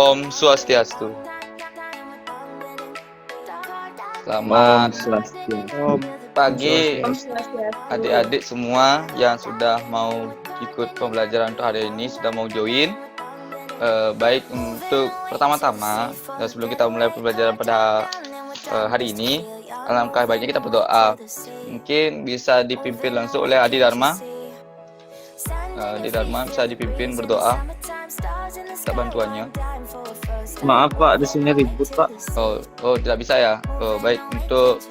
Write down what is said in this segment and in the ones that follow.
Om Swastiastu. Selamat pagi adik-adik semua yang sudah mau ikut pembelajaran untuk hari ini, sudah mau join. Baik, untuk pertama-tama, sebelum kita mulai pembelajaran pada hari ini, alangkah baiknya kita berdoa. Mungkin bisa dipimpin langsung oleh Adi Dharma. Adi Dharma bisa dipimpin berdoa. Minta bantuannya. Maaf Pak, di sini ribut Pak. Oh tidak bisa ya. Baik, untuk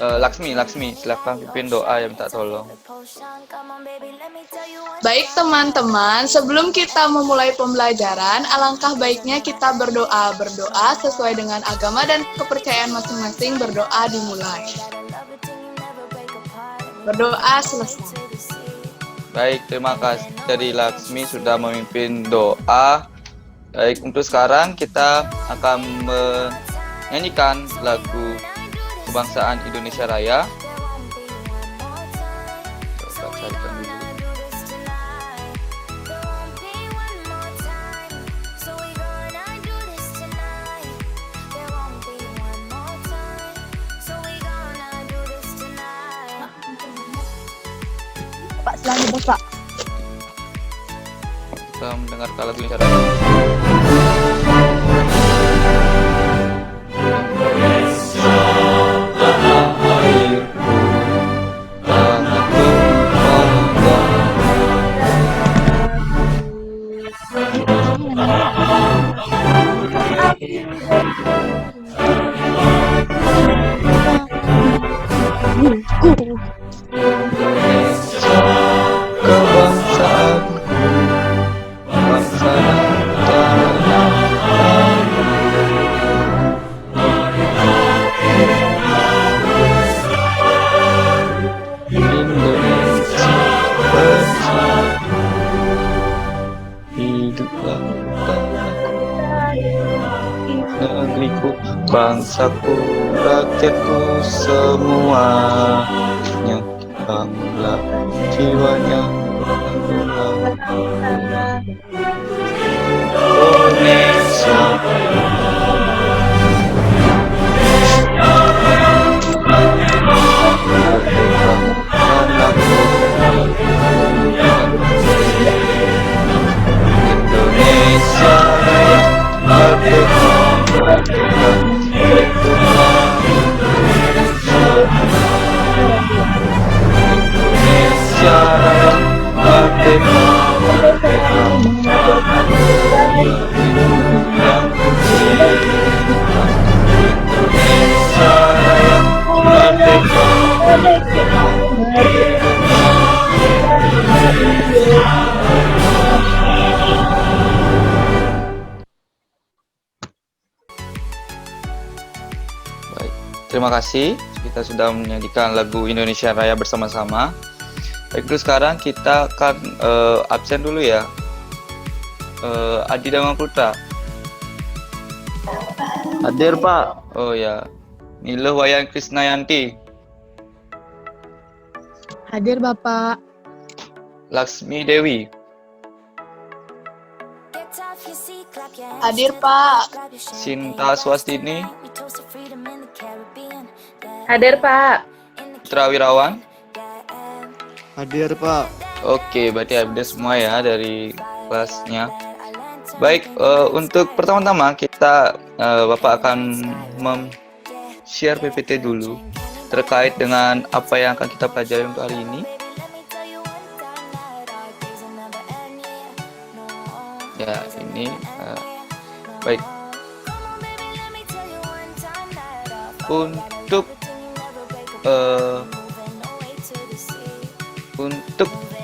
Laksmi, silakan pimpin doa yang minta tolong. Baik teman-teman, sebelum kita memulai pembelajaran, alangkah baiknya kita berdoa. Berdoa sesuai dengan agama dan kepercayaan masing-masing, berdoa dimulai. Berdoa selesai. Baik, terima kasih dari Laksmi sudah memimpin doa. Baik, untuk sekarang kita akan menyanyikan lagu Kebangsaan Indonesia Raya. Coba carikan dulu. Pak, silahkan Bapak. Kita mendengarkan lagu Indonesia Raya. Kebangsaan bangsa Indonesia bersatu, hiduplah tanahku, negeriku, bangsaku, rakyatku semuanya, bangla jiwanya, Indonesia. Indonesia Raya, merdeka, merdeka, merdeka. Indonesia Raya, merdeka, merdeka, Indonesia Raya, merdeka, Baik, terima kasih. Kita sudah menyanyikan lagu Indonesia Raya bersama-sama. Baik, terus sekarang kita akan absen dulu ya. Adi Dharma Putra. Hadir Pak. Oh ya. Niluh Wayan Krisnayanti. Hadir Bapak. Laksmi Dewi. Hadir Pak. Sinta Swastini. Hadir Pak. Putra Wirawan. Hadir Pak. Oke, berarti ada semua ya dari kelasnya. Baik, untuk pertama-tama kita Bapak akan share PPT dulu terkait dengan apa yang akan kita pelajari untuk hari ini. Ya, ini baik. Untuk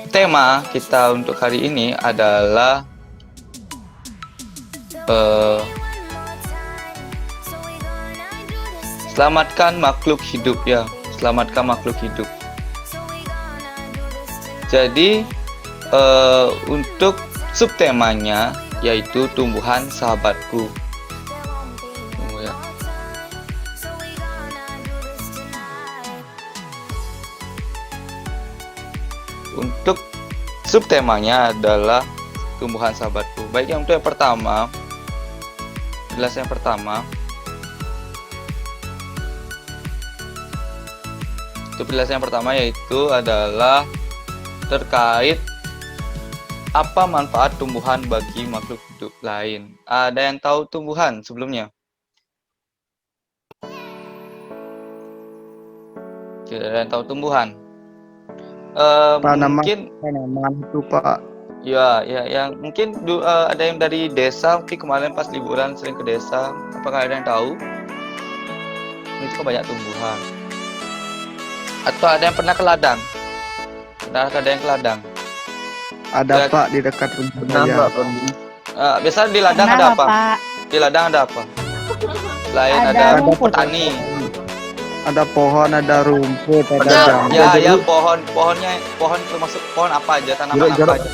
tema kita untuk hari ini adalah selamatkan makhluk hidup ya, selamatkan makhluk hidup. Jadi untuk subtemanya yaitu tumbuhan sahabatku. Ya. Untuk subtemanya adalah tumbuhan sahabatku. Baik, yang untuk yang pertama penjelasan yang pertama. Itu penjelasan yang pertama yaitu adalah terkait apa manfaat tumbuhan bagi makhluk hidup lain. Ada yang tahu tumbuhan sebelumnya? Tidak ada yang tahu tumbuhan. Mungkin tanaman itu Pak. ya, yang mungkin ada yang dari desa, mungkin kemarin pas liburan sering ke desa. Apakah ada yang tahu? Itu kan banyak tumbuhan. Atau ada yang pernah ke ladang? Pernah ada yang ke ladang? Ada Ya. Pak di dekat rumah saya. Biasa di ladang ada apa? Di ladang ada apa? Selain Ada ada rumput. petani. Ada pohon, ada rumput, ada jambu. Ya, pohon termasuk pohon apa aja, tanaman Jeruk. apa aja?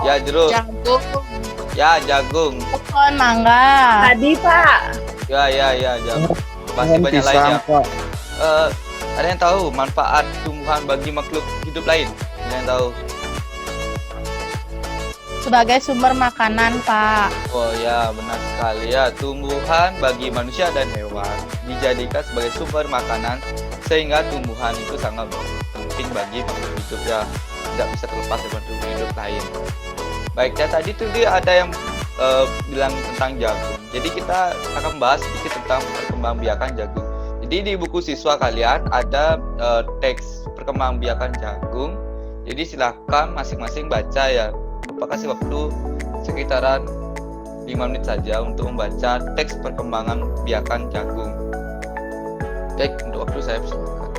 Ya, jeruk. Jagung. Ya, jagung. Pohon mangga. Tadi, Pak. Ya, jagung. Pasti Pohon banyak pisang, lainnya. Pak. Ada yang tahu manfaat tumbuhan bagi makhluk hidup lain? Ada yang tahu? Sebagai sumber makanan, Pak. Oh ya, benar sekali ya. Tumbuhan bagi manusia dan hewan dijadikan sebagai sumber makanan, sehingga tumbuhan itu sangat penting bagi makhluk hidup ya. Tidak bisa terlepas dari makhluk hidup lain. Baik, ya tadi tuh dia ada yang bilang tentang jagung. Jadi kita akan bahas sedikit tentang perkembangbiakan jagung. Jadi di buku siswa kalian ada teks perkembangbiakan jagung. Jadi silakan masing-masing baca ya. Bapak kasih waktu sekitaran 5 menit saja untuk membaca teks perkembangan biakan jagung. Baik, untuk waktu saya persilakan.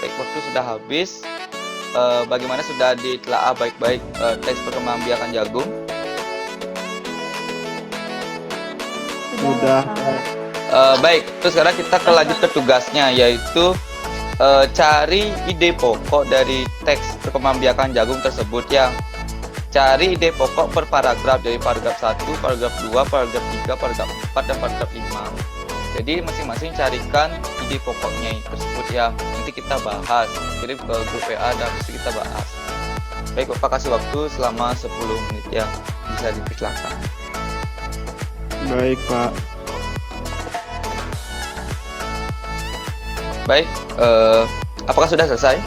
Baik, waktu sudah habis. Bagaimana sudah ditelaah baik-baik teks perkembangan biakan jagung? Sudah. Baik, terus sekarang kita lanjut ke tugasnya, yaitu cari ide pokok dari teks perkembangbiakan jagung tersebut ya. Cari ide pokok per paragraf, dari paragraf 1, paragraf 2, paragraf 3, paragraf 4, dan paragraf 5. Jadi masing-masing carikan ide pokoknya tersebut ya. Nanti kita bahas, kirim ke grup WA dan nanti kita bahas. Baik, Bapak kasih waktu selama 10 menit ya. Bisa dipersilakan. Baik Pak. Baik, apakah sudah selesai?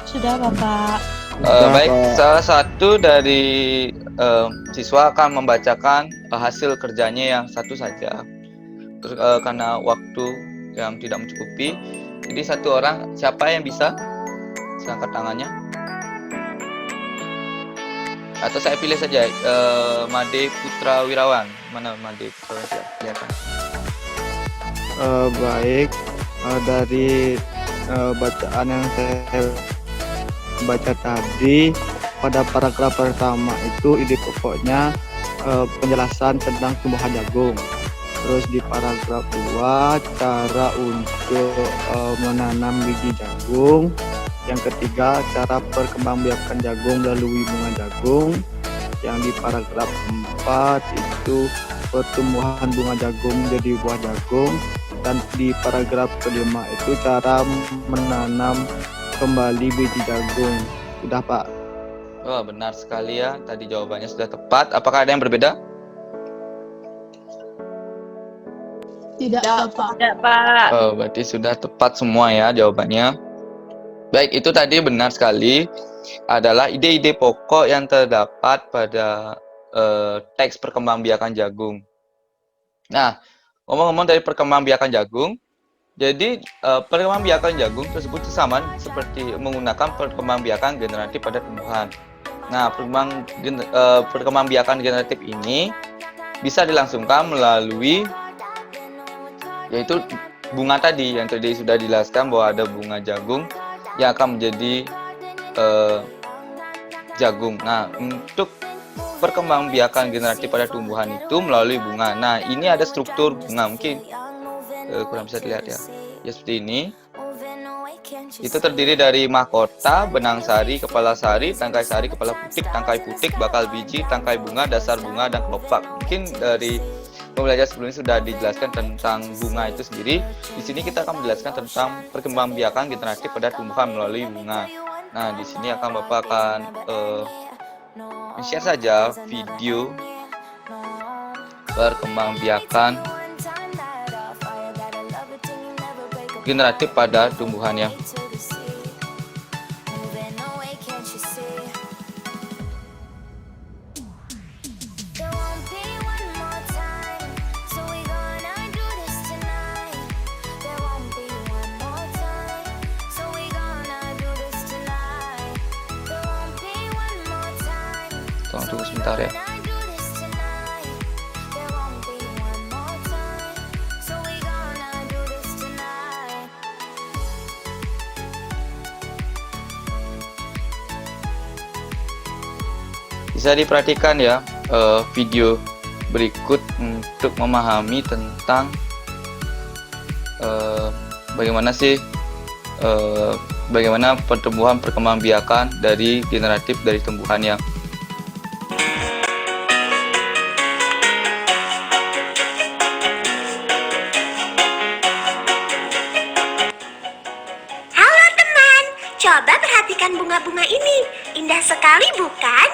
Sudah, Bapak. Baik, salah satu dari siswa akan membacakan hasil kerjanya yang satu saja. Terus karena waktu yang tidak mencukupi, jadi satu orang, siapa yang bisa? Saya angkat tangannya. Atau saya pilih saja, Made Putra Wirawan. Mana Made Putra Wirawan? Kelihatan. Baik, dari bacaan yang saya baca tadi, pada paragraf pertama itu ide pokoknya penjelasan tentang tumbuhan jagung. Terus di paragraf 2 cara untuk menanam biji jagung. Yang ketiga cara perkembangbiakan jagung melalui bunga jagung. Yang di paragraf 4 itu pertumbuhan bunga jagung menjadi buah jagung. Dan di paragraf kelima itu cara menanam kembali biji jagung. Sudah Pak. Oh, benar sekali ya. Tadi jawabannya sudah tepat. Apakah ada yang berbeda? Tidak, Bapak. Tidak, Pak. Oh, berarti sudah tepat semua ya jawabannya. Baik, itu tadi benar sekali. Adalah ide-ide pokok yang terdapat pada teks perkembangbiakan jagung. Nah, ngomong-ngomong dari perkembangbiakan jagung, jadi perkembangbiakan jagung tersebut sama seperti menggunakan perkembangbiakan generatif pada tumbuhan. Nah, perkembangbiakan generatif ini bisa dilangsungkan melalui yaitu bunga tadi yang tadi sudah dijelaskan bahwa ada bunga jagung yang akan menjadi jagung. Nah, untuk perkembangbiakan generatif pada tumbuhan itu melalui bunga. Nah, ini ada struktur bunga, mungkin kurang bisa dilihat ya. Ya seperti ini. Itu terdiri dari mahkota, benang sari, kepala sari, tangkai sari, kepala putik, tangkai putik, bakal biji, tangkai bunga, dasar bunga, dan kelopak. Mungkin dari pembelajaran sebelumnya sudah dijelaskan tentang bunga itu sendiri. Di sini kita akan menjelaskan tentang perkembangbiakan generatif pada tumbuhan melalui bunga. Nah, di sini Bapak akan share saja video perkembangbiakan generatif pada tumbuhannya. Tolong tunggu sebentar ya. Bisa diperhatikan ya video berikut untuk memahami tentang bagaimana sih bagaimana pertumbuhan perkembangbiakan dari generatif dari tumbuhannya. Halo teman, coba perhatikan bunga-bunga ini. Indah sekali bukan?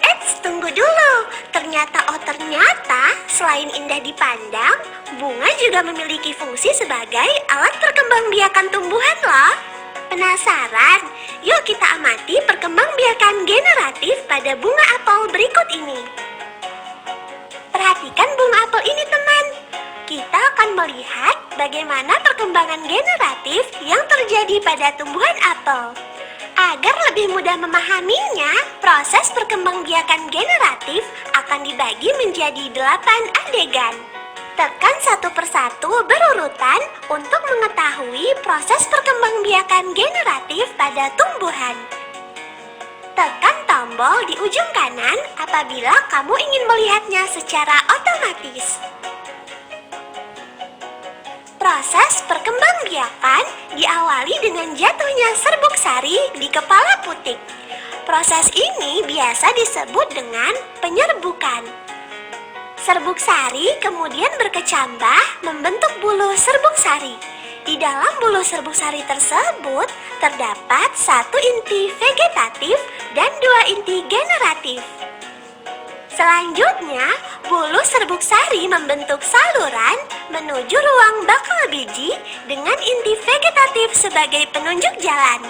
Eits, tunggu dulu. Ternyata selain indah dipandang, bunga juga memiliki fungsi sebagai alat perkembangbiakan tumbuhan loh. Penasaran? Yuk kita amati perkembangbiakan generatif pada bunga apel berikut ini. Perhatikan bunga apel ini teman. Kita akan melihat bagaimana perkembangan generatif yang terjadi pada tumbuhan apel. Agar lebih mudah memahaminya, proses perkembangbiakan generatif akan dibagi menjadi 8 adegan. Tekan satu persatu berurutan untuk mengetahui proses perkembangbiakan generatif pada tumbuhan. Tekan tombol di ujung kanan apabila kamu ingin melihatnya secara otomatis. Proses perkembangbiakan diawali dengan jatuhnya serbuk sari di kepala putik. Proses ini biasa disebut dengan penyerbukan. Serbuk sari kemudian berkecambah membentuk bulu serbuk sari. Di dalam bulu serbuk sari tersebut terdapat 1 inti vegetatif dan 2 inti generatif. Selanjutnya, bulu serbuk sari membentuk saluran menuju ruang bakal biji dengan inti vegetatif sebagai penunjuk jalan.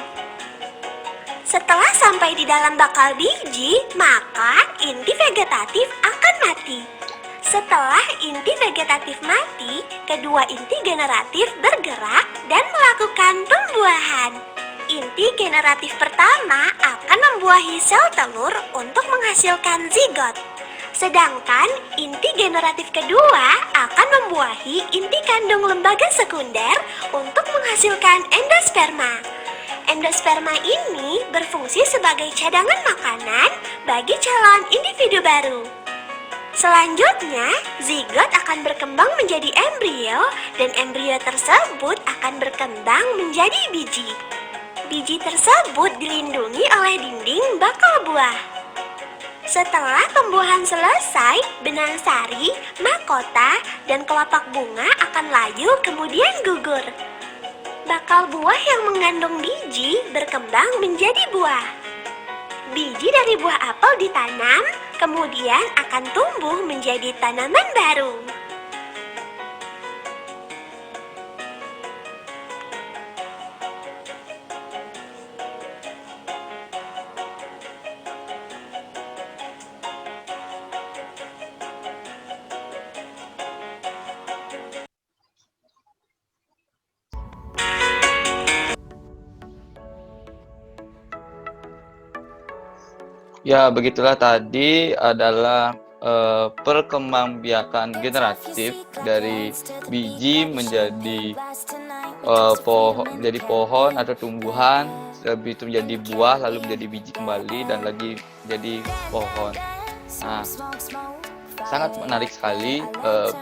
Setelah sampai di dalam bakal biji, maka inti vegetatif akan mati. Setelah inti vegetatif mati, kedua inti generatif bergerak dan melakukan pembuahan. Inti generatif pertama akan membuahi sel telur untuk menghasilkan zigot. Sedangkan inti generatif kedua akan membuahi inti kandung lembaga sekunder untuk menghasilkan endosperma. Endosperma ini berfungsi sebagai cadangan makanan bagi calon individu baru. Selanjutnya, zigot akan berkembang menjadi embrio dan embrio tersebut akan berkembang menjadi biji. Biji tersebut dilindungi oleh dinding bakal buah. Setelah pembuahan selesai, benang sari, mahkota, dan kelopak bunga akan layu kemudian gugur. Bakal buah yang mengandung biji berkembang menjadi buah. Biji dari buah apel ditanam, kemudian akan tumbuh menjadi tanaman baru. Ya, begitulah tadi adalah perkembangbiakan generatif dari biji menjadi pohon atau tumbuhan, lebih itu menjadi buah, lalu menjadi biji kembali dan lagi jadi pohon. Nah, sangat menarik sekali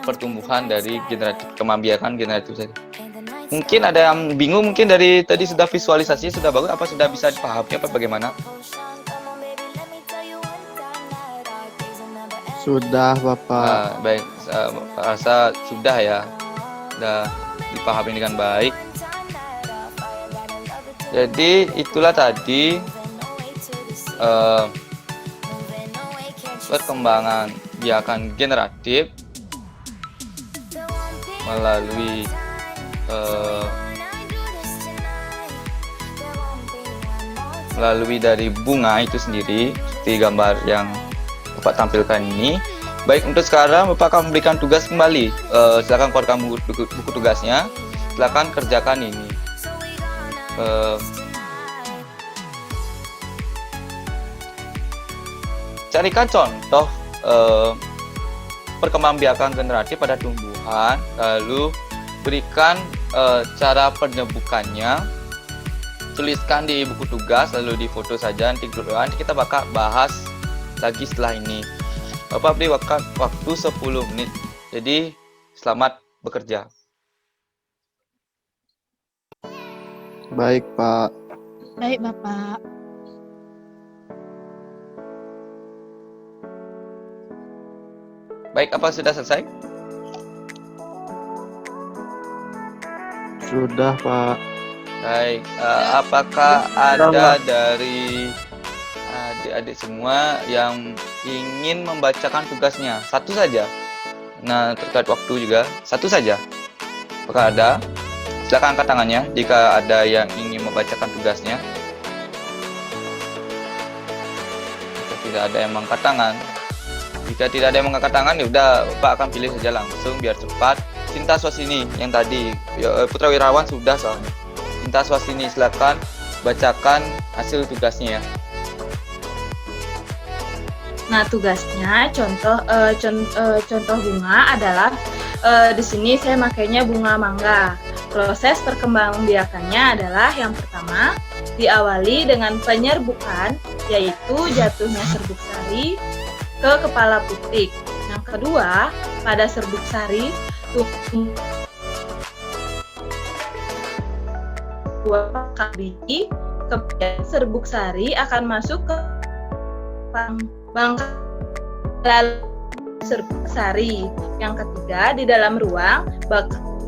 pertumbuhan dari generatif, perkembangbiakan generatif tadi. Mungkin ada yang bingung, mungkin dari tadi sudah visualisasinya sudah bagus, apa sudah bisa dipahami apa bagaimana? Sudah, Bapak. Baik, rasa sudah ya, sudah dipahami dengan baik. Jadi itulah tadi perkembangan biakan generatif melalui dari bunga itu sendiri, seperti gambar yang Bapak tampilkan ini. Baik, untuk sekarang Bapak akan memberikan tugas kembali. Silakan keluarkan buku tugasnya. Silakan kerjakan ini. Carikan contoh perkembangbiakan generatif pada tumbuhan, lalu berikan cara penyebukannya, tuliskan di buku tugas, lalu difoto saja. Nanti kita bakal bahas lagi setelah ini. Bapak beri waktu 10 menit. Jadi selamat bekerja. Baik, Pak. Baik, Bapak. Baik, apa sudah selesai? Sudah, Pak. Baik, apakah ada dari adik-adik semua yang ingin membacakan tugasnya? Satu saja. Nah, terkait waktu juga, satu saja. Apakah ada? Silakan angkat tangannya jika ada yang ingin membacakan tugasnya. Jika tidak ada yang mengangkat tangan, jika tidak ada yang mengangkat tangan, ya udah Pak akan pilih saja langsung biar cepat. Cinta Swasini yang tadi, Putra Wirawan sudah soalnya. Cinta Swasini, silakan bacakan hasil tugasnya ya. Nah, tugasnya contoh bunga adalah di sini saya makainya bunga mangga. Proses perkembangbiakannya adalah yang pertama diawali dengan penyerbukan, yaitu jatuhnya serbuk sari ke kepala putik. Yang kedua, pada serbuk sari dua biji, kemudian serbuk sari akan masuk ke bangkai serbuk sari. Yang ketiga, di dalam ruang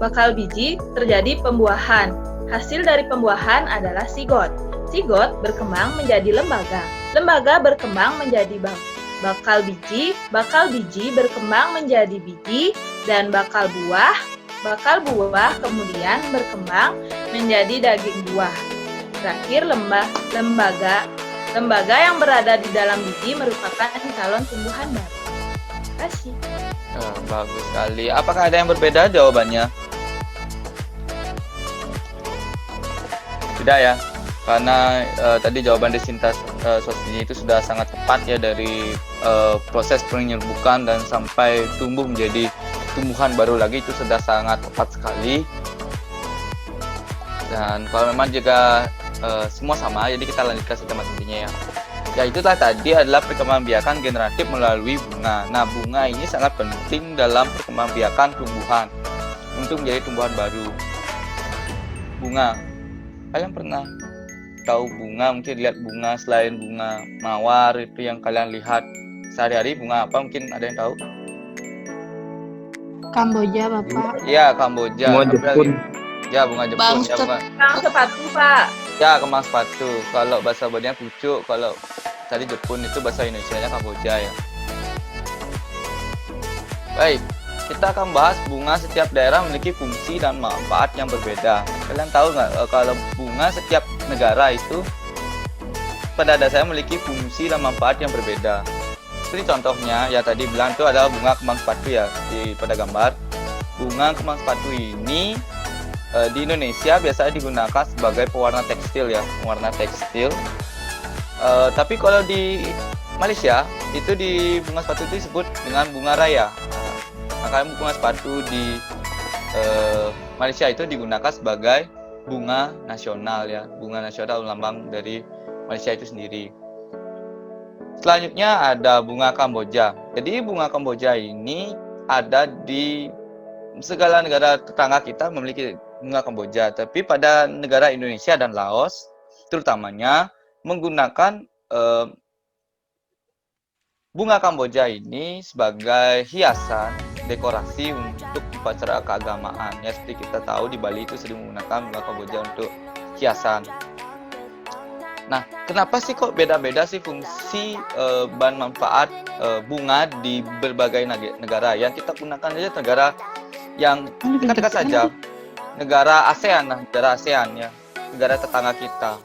bakal biji terjadi pembuahan. Hasil dari pembuahan adalah sigot. Sigot berkembang menjadi lembaga. Lembaga berkembang menjadi bakal biji berkembang menjadi biji dan bakal buah. Bakal buah kemudian berkembang menjadi daging buah. Terakhir, lembaga yang berada di dalam biji merupakan calon tumbuhan baru. Terima kasih. Bagus sekali. Apakah ada yang berbeda jawabannya? Tidak ya, karena tadi jawaban dari Cinta Swasini itu sudah sangat tepat ya, dari proses penyerbukan dan sampai tumbuh menjadi tumbuhan baru lagi, itu sudah sangat tepat sekali. Dan kalau memang juga semua sama, jadi kita lanjutkan saja materinya ya. Ya, itulah tadi adalah perkembangbiakan generatif melalui bunga. Nah, bunga ini sangat penting dalam perkembangbiakan tumbuhan untuk menjadi tumbuhan baru. Bunga, kalian pernah tahu bunga? Mungkin lihat bunga selain bunga mawar itu yang kalian lihat sehari-hari, bunga apa? Mungkin ada yang tahu? Kamboja, Bapak. Ya, Kamboja. Bunga Jepun. Ya, bunga Jepun. Ya, bunga. Kembang sepatu, Pak. Ya, kembang sepatu. Kalau bahasa Bodian pucuk, kalau tadi Jepun itu bahasa Indonesianya Kamboja ya. Baik, kita akan bahas bunga. Setiap daerah memiliki fungsi dan manfaat yang berbeda. Kalian tahu nggak kalau bunga setiap negara itu pada dasarnya memiliki fungsi dan manfaat yang berbeda. Seperti contohnya ya tadi bilang itu adalah bunga kembang sepatu ya, pada gambar. Bunga kembang sepatu ini di Indonesia biasanya digunakan sebagai pewarna tekstil ya, pewarna tekstil. Tapi kalau di Malaysia itu di bunga sepatu itu disebut dengan bunga raya. Makanya bunga sepatu di Malaysia itu digunakan sebagai bunga nasional ya, bunga nasional lambang dari Malaysia itu sendiri. Selanjutnya ada bunga Kamboja. Jadi bunga Kamboja ini ada di segala negara tetangga kita memiliki bunga Kamboja, tapi pada negara Indonesia dan Laos terutamanya menggunakan bunga Kamboja ini sebagai hiasan dekorasi untuk upacara keagamaan ya. Seperti kita tahu di Bali itu sering menggunakan bunga Kamboja untuk hiasan. Nah, kenapa sih kok beda-beda sih fungsi bahan manfaat bunga di berbagai negara? Yang kita gunakan aja negara yang dekat-dekat saja, negara ASEAN, ya, negara tetangga kita.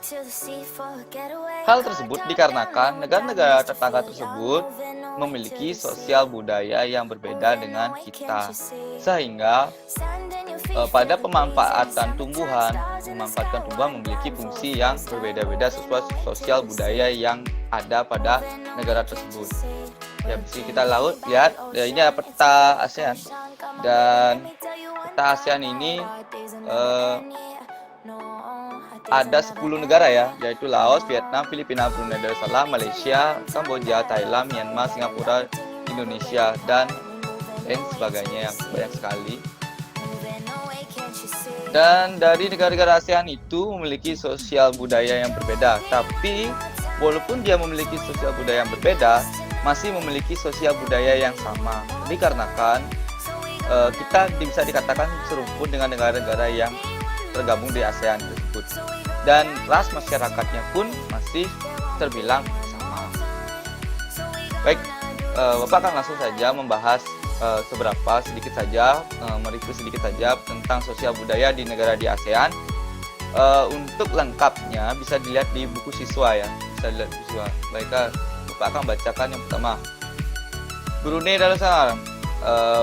Hal tersebut dikarenakan negara-negara tetangga tersebut memiliki sosial budaya yang berbeda dengan kita, sehingga pada pemanfaatan tumbuhan memiliki fungsi yang berbeda-beda sesuai sosial budaya yang ada pada negara tersebut. Ya, bisa kita lihat, ya, ini ada peta ASEAN, dan peta ASEAN ini ada 10 negara ya, yaitu Laos, Vietnam, Filipina, Brunei Darussalam, Malaysia, Kamboja, Thailand, Myanmar, Singapura, Indonesia, dan lain sebagainya, yang banyak sekali. Dan dari negara-negara ASEAN itu memiliki sosial budaya yang berbeda, tapi walaupun dia memiliki sosial budaya yang berbeda, masih memiliki sosial budaya yang sama. Dikarenakan kita bisa dikatakan serumpun dengan negara-negara yang tergabung di ASEAN tersebut, dan ras masyarakatnya pun masih terbilang sama. Baik, Bapak akan langsung saja membahas sedikit saja tentang sosial budaya di negara di ASEAN. Untuk lengkapnya bisa dilihat di buku siswa ya, Baik, Bapak akan bacakan yang pertama. Brunei Darussalam.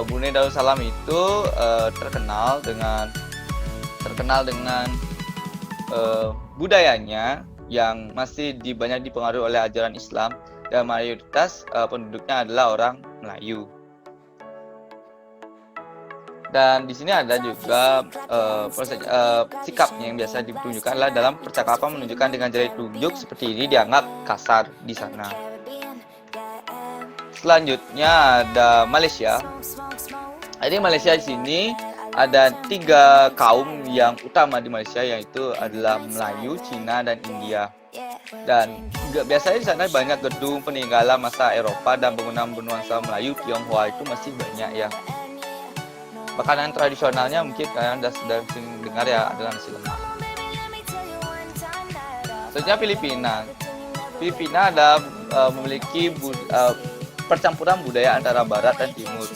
Brunei Darussalam itu terkenal dengan budayanya yang masih banyak dipengaruhi oleh ajaran Islam, dan mayoritas penduduknya adalah orang Melayu. Dan di sini ada juga sikapnya yang biasa ditunjukkan adalah dalam percakapan menunjukkan dengan jari telunjuk seperti ini dianggap kasar di sana. Selanjutnya ada Malaysia. Jadi Malaysia di sini ada 3 kaum yang utama di Malaysia, yaitu adalah Melayu, Cina, dan India. Dan biasanya di sana banyak gedung peninggalan masa Eropa, dan bangunan bernuansa Melayu, Tionghoa itu masih banyak ya. Makanan tradisionalnya mungkin kalian sudah sering dengar ya, adalah nasi lemak. Selanjutnya Filipina. Filipina ada memiliki percampuran budaya antara Barat dan Timur.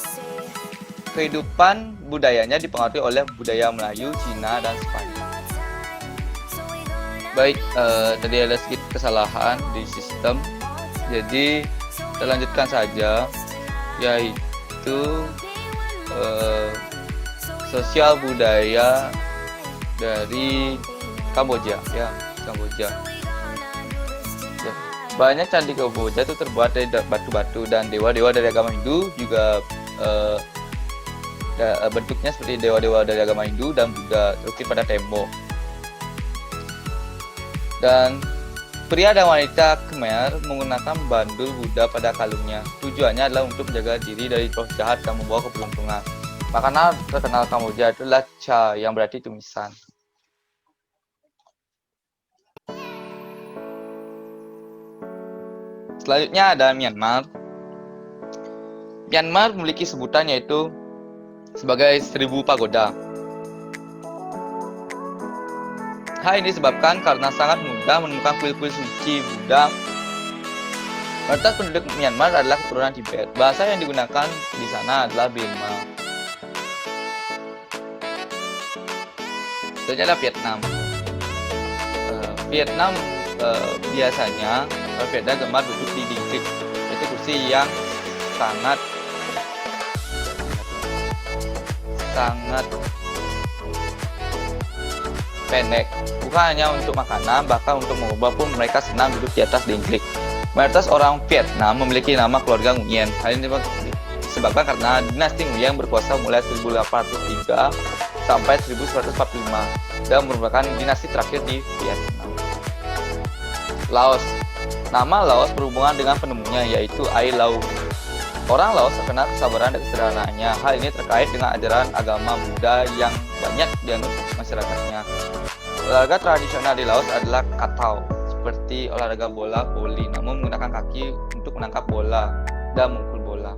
Kehidupan budayanya dipengaruhi oleh budaya Melayu, Cina, dan Spanyol. Baik, tadi ada sedikit kesalahan di sistem, jadi kita lanjutkan saja, yaitu sosial budaya dari Kamboja ya, Kamboja. Ya. Banyak candi Kamboja itu terbuat dari batu-batu, dan dewa-dewa dari agama Hindu juga bentuknya seperti dewa-dewa dari agama Hindu dan Buddha terukir pada tembok. Dan pria dan wanita Khmer menggunakan bandul Buddha pada kalungnya. Tujuannya adalah untuk menjaga diri dari roh jahat dan membawa keberuntungan. Makanan terkenal Kamboja adalah cha, yang berarti tumisan. Selanjutnya ada Myanmar. Myanmar memiliki sebutan yaitu sebagai 1000 pagoda. Hal ini disebabkan karena sangat mudah menemukan kuil-kuil suci Buddha. Mayoritas penduduk Myanmar adalah keturunan Tibet. Bahasa yang digunakan di sana adalah Burma. Selanjutnya ada Vietnam. Vietnam biasanya Vietnam gemar duduk di dingklik, yaitu kursi yang sangat pendek. Bukan hanya untuk makanan, bahkan untuk mengubah pun mereka senang duduk di atas dingklik. Mayoritas orang Vietnam memiliki nama keluarga Nguyen. Hal ini disebabkan karena dinasti Nguyen berkuasa mulai 1803 sampai 1945 dan merupakan dinasti terakhir di Vietnam. Laos. Nama Laos berhubungan dengan penemunya, yaitu Ai Lau. Orang Laos terkenal kesabaran dan kesederhanaannya. Hal ini terkait dengan ajaran agama Buddha yang banyak dianut masyarakatnya. Olahraga tradisional di Laos adalah katau, seperti olahraga bola voli, namun menggunakan kaki untuk menangkap bola dan memukul bola.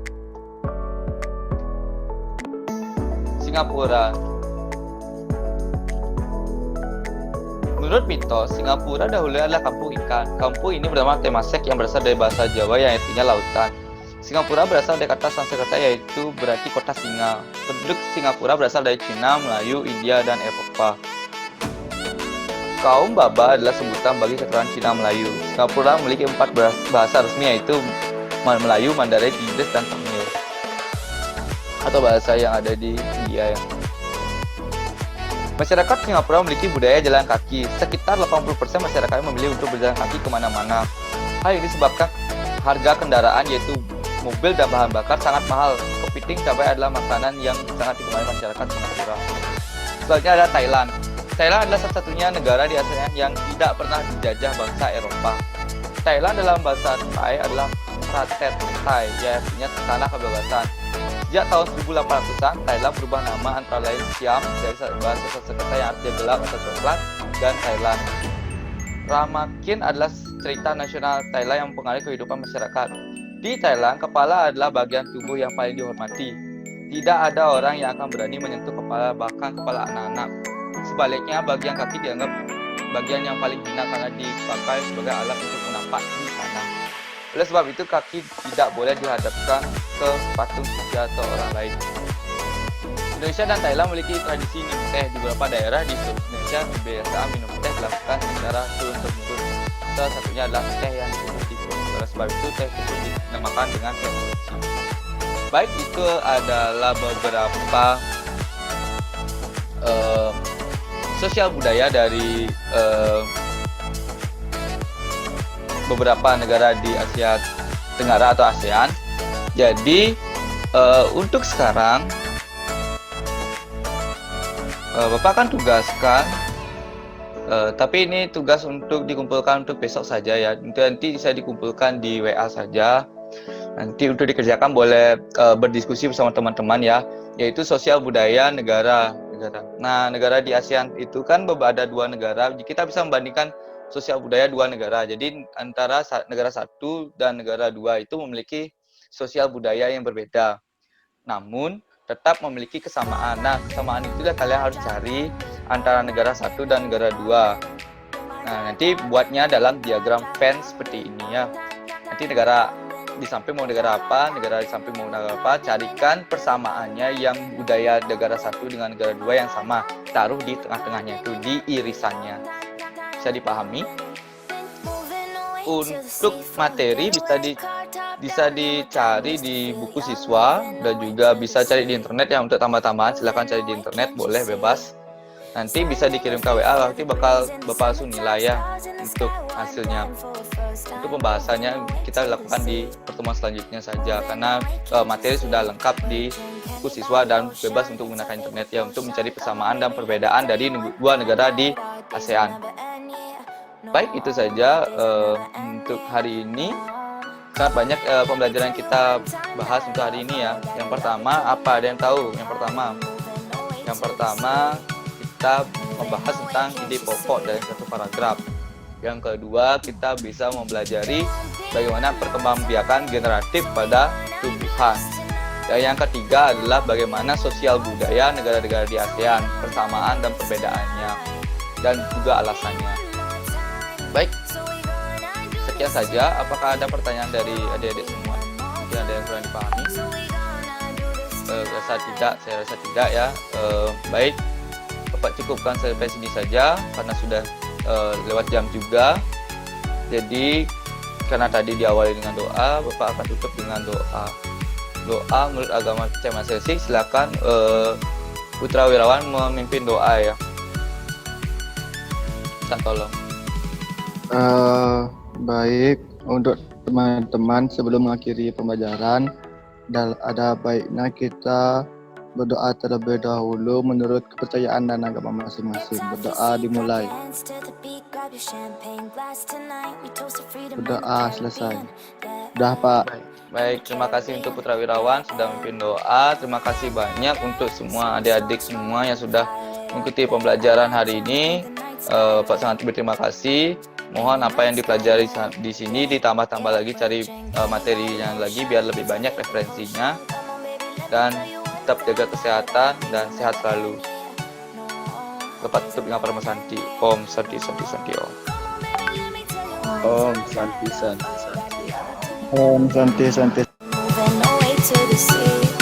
Singapura Menurut mitos, Singapura dahulu adalah kampung ikan. Kampung ini bernama Temasek yang berasal dari bahasa Jawa yang artinya lautan. Singapura berasal dari kata Sanskerta yaitu berarti kota singa. Penduduk Singapura berasal dari Cina, Melayu, India, dan Eropa. Kaum Baba adalah sebutan bagi keturunan Cina Melayu. Singapura memiliki 4 bahasa resmi yaitu Melayu, Mandarin, Inggris, dan Tamil. Atau bahasa yang ada di India ya. Masyarakat Singapura memiliki budaya jalan kaki. Sekitar 80% masyarakat memilih untuk berjalan kaki kemana-mana. Hal ini disebabkan harga kendaraan yaitu mobil dan bahan bakar sangat mahal. Kepiting cabai adalah makanan yang sangat digemari masyarakat Singapura. Selanjutnya ada Thailand. Thailand adalah satu-satunya negara di ASEAN yang tidak pernah dijajah bangsa Eropa. Thailand dalam bahasa Thai adalah Pratet Thai, yang artinya tanah kebebasan. Sejak tahun 1800-an, Thailand berubah nama antara lain Siam dari bahasa Sanskerta yang artinya gelap atau coklat, dan Thailand. Ramakin adalah cerita nasional Thailand yang mempengaruhi kehidupan masyarakat. Di Thailand, kepala adalah bagian tubuh yang paling dihormati. Tidak ada orang yang akan berani menyentuh kepala, bahkan kepala anak-anak. Sebaliknya, bagian kaki dianggap bagian yang paling hina karena dipakai sebagai alat untuk menapak di tanah. Oleh sebab itu, kaki tidak boleh dihadapkan ke patung suci atau orang lain. Indonesia dan Thailand memiliki tradisi minum teh. Di beberapa daerah di seluruh Indonesia, kebiasaan minum teh dilakukan secara turun-temurun. Salah satunya adalah teh yang disebut tikus. Oleh sebab itu, teh tikus dinamakan dengan teh uci. Baik, itu adalah beberapa sosial budaya dari beberapa negara di Asia Tenggara atau ASEAN. Jadi untuk sekarang Bapak akan tugaskan, tapi ini tugas untuk dikumpulkan untuk besok saja ya. Nanti bisa dikumpulkan di WA saja. Nanti untuk dikerjakan boleh berdiskusi bersama teman-teman ya, yaitu sosial budaya negara. Nah, negara di ASEAN itu kan ada 2 negara. Kita bisa membandingkan sosial budaya 2 negara. Jadi antara negara 1 dan negara 2 itu memiliki sosial budaya yang berbeda. Namun tetap memiliki kesamaan. Nah, kesamaan itu kalian harus cari antara negara 1 dan negara 2. Nah, nanti buatnya dalam diagram Venn seperti ini ya. Nanti negara di samping mau negara apa, negara di samping mau negara apa, carikan persamaannya yang budaya negara 1 dengan negara 2 yang sama. Taruh di tengah-tengahnya itu, di irisannya. Bisa dipahami? Untuk materi bisa dicari di buku siswa dan juga bisa cari di internet ya. Untuk tambah-tambahan silahkan cari di internet, boleh bebas. Nanti bisa dikirim ke WA, nanti bakal Bapak langsung nilai ya untuk hasilnya. Untuk pembahasannya kita lakukan di pertemuan selanjutnya saja karena materi sudah lengkap di buku siswa dan bebas untuk menggunakan internet ya, untuk mencari persamaan dan perbedaan dari 2 negara di ASEAN. Baik, itu saja untuk hari ini. Sangat banyak pembelajaran kita bahas untuk hari ini ya. Yang pertama, apa ada yang tahu? Yang pertama kita membahas tentang ide pokok dari satu paragraf. Yang kedua, kita bisa mempelajari bagaimana perkembangbiakan generatif pada tumbuhan. Dan yang ketiga adalah bagaimana sosial budaya negara-negara di ASEAN, persamaan dan perbedaannya, dan juga alasannya. Baik, sekian saja. Apakah ada pertanyaan dari adik-adik semua? Mungkin ada yang kurang dipahami? Saya rasa tidak ya. Baik, Bapak cukupkan sampai sini saja karena sudah lewat jam juga. Jadi karena tadi diawali dengan doa, Bapak akan tutup dengan doa. Doa menurut agama percaya masing-masing. Silakan Putra Wirawan memimpin doa ya. Minta tolong. Baik, untuk teman-teman sebelum mengakhiri pembelajaran, ada baiknya kita berdoa terlebih dahulu menurut kepercayaan dan agama masing-masing. Berdoa dimulai. Berdoa selesai. Sudah Pak. Baik, terima kasih untuk Putra Wirawan sudah memimpin doa. Terima kasih banyak untuk semua adik-adik semua yang sudah mengikuti pembelajaran hari ini. Pak sangat berterima kasih. Mohon apa yang dipelajari di sini ditambah-tambah lagi, cari materinya lagi biar lebih banyak referensinya. Dan tetap jaga kesehatan dan sehat selalu. Lepas tutup dengan Parama Santi. Om Santi Santi Santi Om. Om Santi Santi Santi. Om Santi Santi. Moving away to the sea.